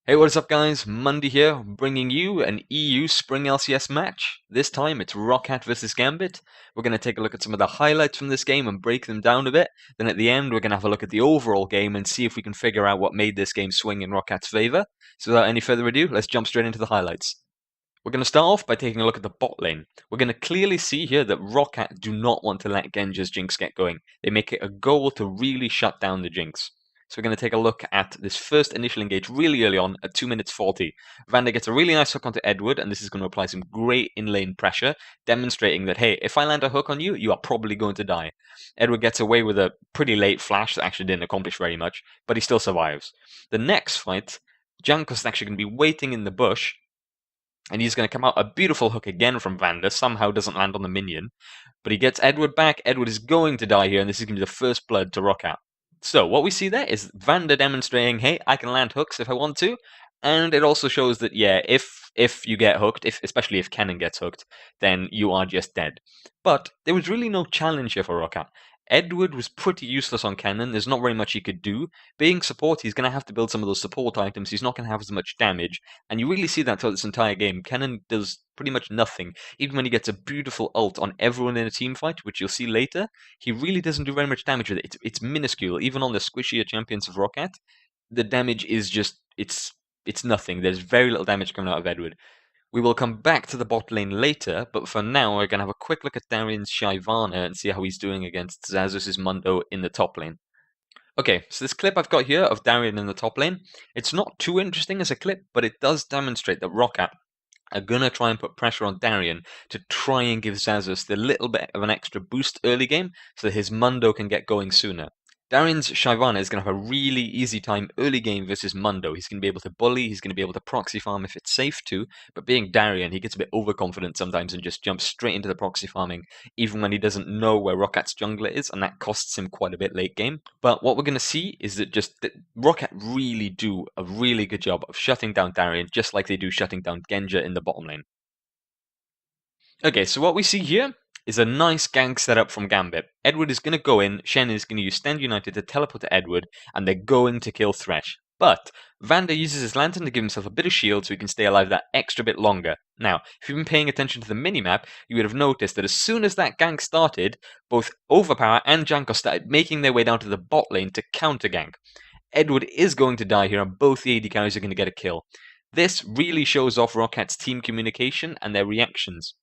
Hey, what is up guys? Monday here, bringing you an EU Spring LCS match. This time it's Roccat versus Gambit. We're going to take a look at some of the highlights from this game and break them down a bit. Then at the end we're going to have a look at the overall game and see if we can figure out what made this game swing in Roccat's favour. So without any further ado, let's jump straight into the highlights. We're going to start off by taking a look at the bot lane. We're going to clearly see here that Roccat do not want to let Genji's Jinx get going. They make it a goal to really shut down the Jinx. So we're going to take a look at this first initial engage really early on at 2 minutes 40. Vander gets a really nice hook onto Edward, and this is going to apply some great in-lane pressure, demonstrating that, hey, if I land a hook on you, you are probably going to die. Edward gets away with a pretty late flash that actually didn't accomplish very much, but he still survives. The next fight, Janko's actually going to be waiting in the bush, and he's going to come out a beautiful hook again from Vander, somehow doesn't land on the minion, but he gets Edward back. Edward is going to die here, and this is going to be the first blood to Roccat. So what we see there is Vander demonstrating, hey, I can land hooks if I want to, and it also shows that, yeah, if you get hooked, especially if Kennen gets hooked, then you are just dead. But there was really no challenge here for Roccat. Edward was pretty useless on Kennen. There's not very much he could do. Being support, he's going to have to build some of those support items. He's not going to have as much damage. And you really see that throughout this entire game. Kennen does pretty much nothing. Even when he gets a beautiful ult on everyone in a team fight, which you'll see later, he really doesn't do very much damage with it. It's minuscule. Even on the squishier champions of Roccat, the damage is just, it's nothing. There's very little damage coming out of Edward. We will come back to the bot lane later, but for now we're going to have a quick look at Darian's Shyvana and see how he's doing against Xaxus' Mundo in the top lane. Okay, so this clip I've got here of Darian in the top lane, it's not too interesting as a clip, but it does demonstrate that Roccat are going to try and put pressure on Darian to try and give Xaxus the little bit of an extra boost early game so that his Mundo can get going sooner. Darian's Shyvana is going to have a really easy time early game versus Mundo. He's going to be able to bully, he's going to be able to proxy farm if it's safe to, but being Darian, he gets a bit overconfident sometimes and just jumps straight into the proxy farming, even when he doesn't know where Roccat's jungler is, and that costs him quite a bit late game. But what we're going to see is that Roccat really do a really good job of shutting down Darian, just like they do shutting down Genja in the bottom lane. Okay, so what we see here is a nice gank setup from Gambit. Edward is going to go in, Shen is going to use Stand United to teleport to Edward, and they're going to kill Thresh. But Vander uses his lantern to give himself a bit of shield so he can stay alive that extra bit longer. Now, if you've been paying attention to the minimap, you would have noticed that as soon as that gank started, both Overpower and Janko started making their way down to the bot lane to counter gank. Edward is going to die here, and both the AD carries are going to get a kill. This really shows off Roccat's team communication and their reactions.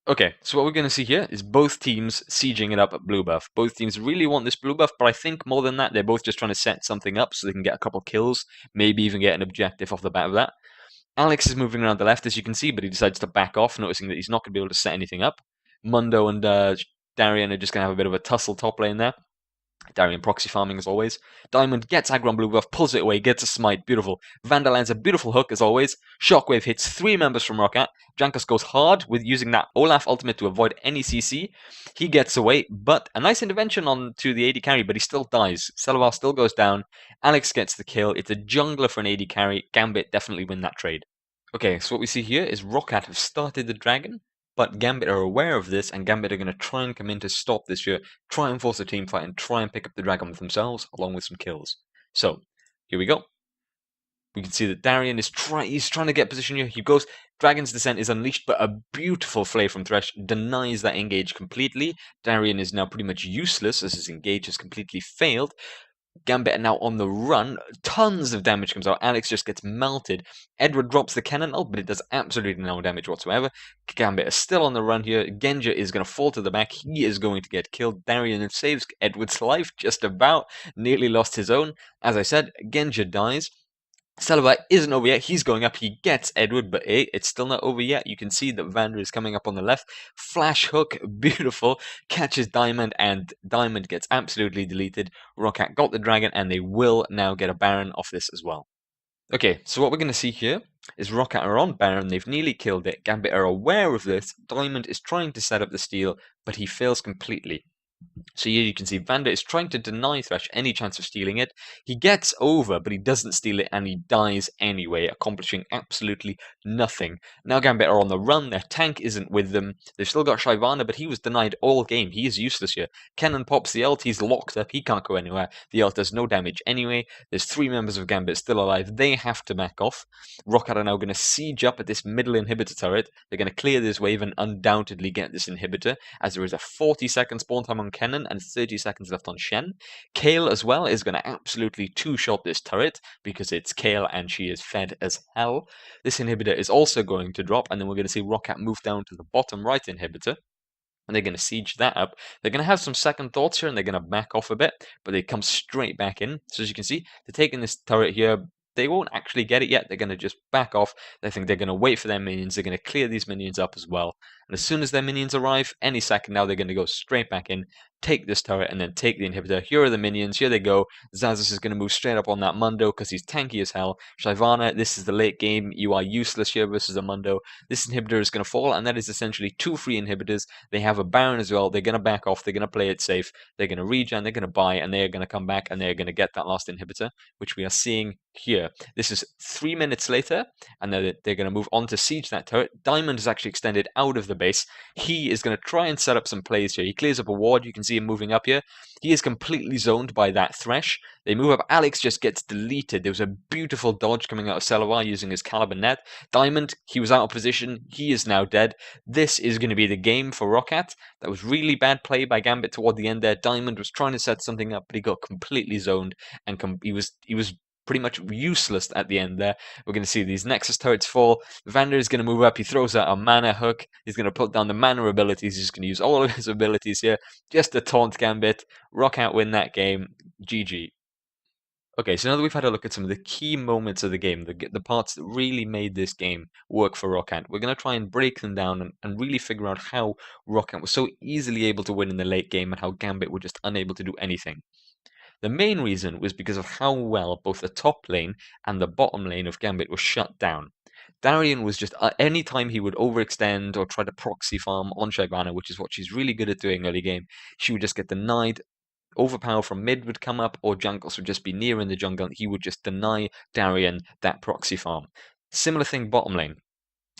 Okay, so what we're going to see here is both teams sieging it up at blue buff. Both teams really want this blue buff, but I think more than that, they're both just trying to set something up so they can get a couple kills, maybe even get an objective off the bat of that. Alex is moving around the left, as you can see, but he decides to back off, noticing that he's not going to be able to set anything up. Mundo and Darian are just going to have a bit of a tussle top lane there. Darian proxy farming as always. Diamond gets aggro on blue buff, pulls it away, gets a smite, beautiful. Vander lands a beautiful hook as always. Shockwave hits 3 members from Roccat. Jankus goes hard with using that Olaf ultimate to avoid any CC. He gets away, but a nice intervention on to the AD carry, but he still dies. Celavar still goes down. Alex gets the kill. It's a jungler for an AD carry. Gambit definitely win that trade. Okay, so what we see here is Roccat have started the dragon, but Gambit are aware of this, and Gambit are going to try and come in to stop this here, try and force a team fight, and try and pick up the dragon with themselves, along with some kills. So, here we go. We can see that Darian is trying to get position here. He goes, Dragon's Descent is unleashed, but a beautiful flay from Thresh denies that engage completely. Darian is now pretty much useless, as his engage has completely failed. Gambit are now on the run. Tons of damage comes out. Alex just gets melted. Edward drops the cannon ult, but it does absolutely no damage whatsoever. Gambit is still on the run here. Genja is going to fall to the back. He is going to get killed. Darian saves Edward's life just about. Nearly lost his own. As I said, Genja dies. Celavar isn't over yet. He's going up. He gets Edward, but hey, it's still not over yet. You can see that Vander is coming up on the left. Flash hook, beautiful. Catches Diamond, and Diamond gets absolutely deleted. Roccat got the dragon, and they will now get a Baron off this as well. Okay, so what we're going to see here is Roccat are on Baron. They've nearly killed it. Gambit are aware of this. Diamond is trying to set up the steal, but he fails completely. So here you can see Vander is trying to deny Thresh any chance of stealing it. He gets over, but he doesn't steal it, and he dies anyway, accomplishing absolutely nothing. Now Gambit are on the run, their tank isn't with them. They've still got Shyvana, but he was denied all game. He is useless here. Kennen pops the ult, he's locked up, he can't go anywhere. The ult does no damage anyway. There's 3 members of Gambit still alive. They have to back off. Roccat are now going to siege up at this middle inhibitor turret. They're going to clear this wave and undoubtedly get this inhibitor, as there is a 40-second spawn time on Kennen and 30 seconds left on Shen. Kayle as well is going to absolutely two-shot this turret because it's Kayle and she is fed as hell. This inhibitor is also going to drop, and then we're going to see Roccat move down to the bottom right inhibitor, and they're going to siege that up. They're going to have some second thoughts here, and they're going to back off a bit, but they come straight back in. So as you can see, they're taking this turret here. They won't actually get it yet. They're going to just back off. They think they're going to wait for their minions. They're going to clear these minions up as well. And as soon as their minions arrive, any second now, they're going to go straight back in, take this turret, and then take the inhibitor. Here are the minions. Here they go. Xaxus is going to move straight up on that Mundo because he's tanky as hell. Shyvana, this is the late game. You are useless here versus a Mundo. This inhibitor is going to fall, and that is essentially 2 free inhibitors. They have a Baron as well. They're going to back off. They're going to play it safe. They're going to regen. They're going to buy, and they're going to come back, and they're going to get that last inhibitor, which we are seeing here. This is 3 minutes later, and they're going to move on to siege that turret. Diamond is actually extended out of the base. He is going to try and set up some plays here. He clears up a ward. You can see him moving up here. He is completely zoned by that Thresh. They move up. Alex just gets deleted. There was a beautiful dodge coming out of Selawar using his Caliber net. Diamond, he was out of position. He is now dead. This is going to be the game for Roccat. That was really bad play by Gambit toward the end there. Diamond was trying to set something up, but he got completely zoned, and he was pretty much useless at the end there. We're going to see these Nexus turrets fall. Vander is going to move up. He throws out a mana hook. He's going to put down the mana abilities. He's going to use all of his abilities here just to taunt Gambit. Roccat win that game. GG. Okay, so now that we've had a look at some of the key moments of the game, the parts that really made this game work for Roccat, we're going to try and break them down and really figure out how Roccat was so easily able to win in the late game and how Gambit were just unable to do anything. The main reason was because of how well both the top lane and the bottom lane of Gambit were shut down. Darien was just, any time he would overextend or try to proxy farm on Shyvana, which is what she's really good at doing early game, she would just get denied. Overpower from mid would come up, or jungles would just be near in the jungle, and he would just deny Darien that proxy farm. Similar thing bottom lane.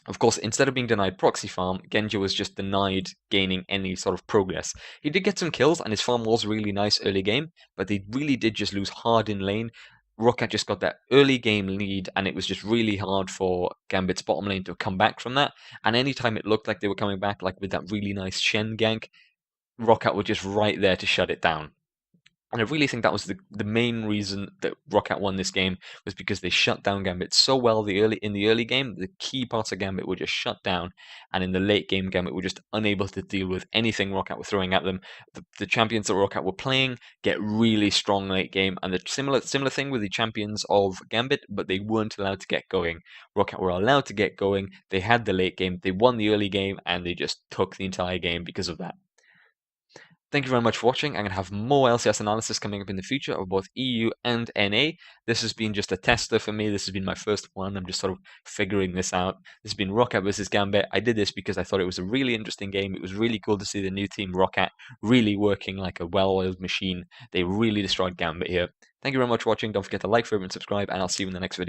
Of course, instead of being denied proxy farm, Genji was just denied gaining any sort of progress. He did get some kills, and his farm was really nice early game, but they really did just lose hard in lane. Roccat just got that early game lead, and it was just really hard for Gambit's bottom lane to come back from that. And anytime it looked like they were coming back, like with that really nice Shen gank, Roccat were just right there to shut it down. And I really think that was the main reason that Roccat won this game, was because they shut down Gambit so well in the early game. The key parts of Gambit were just shut down, and in the late game, Gambit were just unable to deal with anything Roccat were throwing at them. The champions that Roccat were playing get really strong late game, and the similar thing with the champions of Gambit, but they weren't allowed to get going. Roccat were allowed to get going. They had the late game, they won the early game, and they just took the entire game because of that. Thank you very much for watching. I'm going to have more LCS analysis coming up in the future of both EU and NA. This has been just a tester for me. This has been my first one. I'm just sort of figuring this out. This has been Roccat versus Gambit. I did this because I thought it was a really interesting game. It was really cool to see the new team Roccat really working like a well-oiled machine. They really destroyed Gambit here. Thank you very much for watching. Don't forget to like, favorite, and subscribe, and I'll see you in the next video.